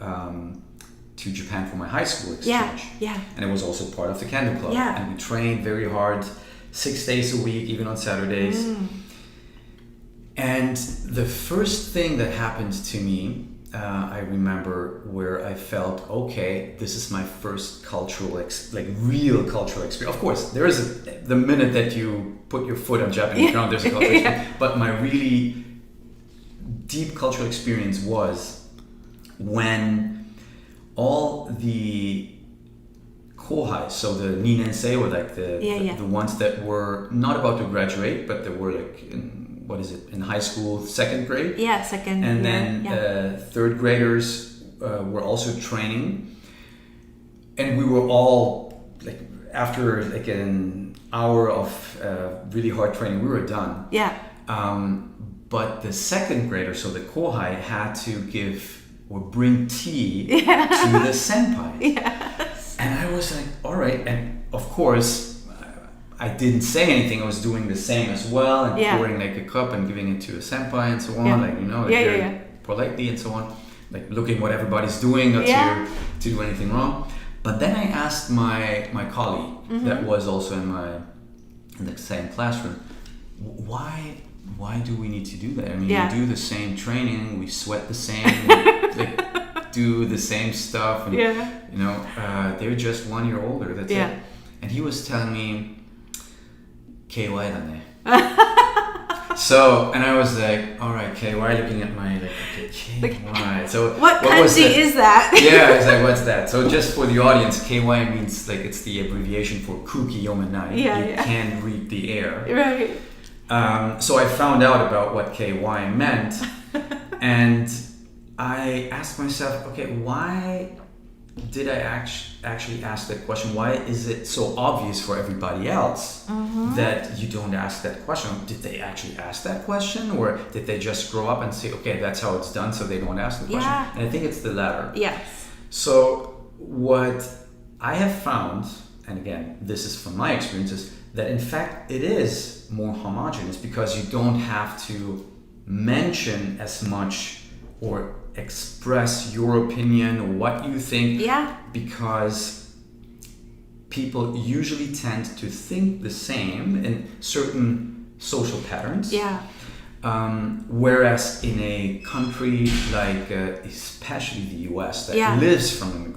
to Japan for my high school exchange. Yeah. And it was also part of the Kendo Club. Yeah. And we trained very hard, 6 days a week, even on Saturdays. And the first thing that happened to me, I remember, where I felt, okay, this is my first real cultural experience. Of course, there is the minute that you put your foot on Japanese ground, there's a cultural experience. But my really deep cultural experience was when all the kohai, so the ninensei, or like the ones that were not about to graduate, but they were like in high school, second grade. Yeah, second. And then third graders were also training, and we were all like, after like an hour of really hard training, we were done. Yeah. But the second grader, so the kohai, had to give or bring tea to the senpai. Yes. And I was like, all right. And of course, I didn't say anything. I was doing the same as well, and pouring like a cup and giving it to a senpai and so on, very politely and so on, like looking what everybody's doing, not to do anything wrong. But then I asked my colleague that was also in the same classroom, why do we need to do that? I mean, we do the same training, we sweat the same, we do the same stuff, and they're just 1 year older. That's it. And he was telling me, KY da ne. So, and I was like, all right, KY, looking at my KY. So what kanji is that? Yeah, it's like, what's that? So just for the audience, KY means like, it's the abbreviation for kuki yomenai. You can't read the air. Right. So I found out about what KY meant, and I asked myself, okay, why did I actually ask that question? Why is it so obvious for everybody else that you don't ask that question? Did they actually ask that question, or did they just grow up and say, okay, that's how it's done, so they don't ask the question? And I think it's the latter. Yes. So what I have found, and again, this is from my experiences, that in fact it is more homogeneous, because you don't have to mention as much or express your opinion or what you think, because people usually tend to think the same in certain social patterns. Whereas in a country like especially the US that lives from immigration,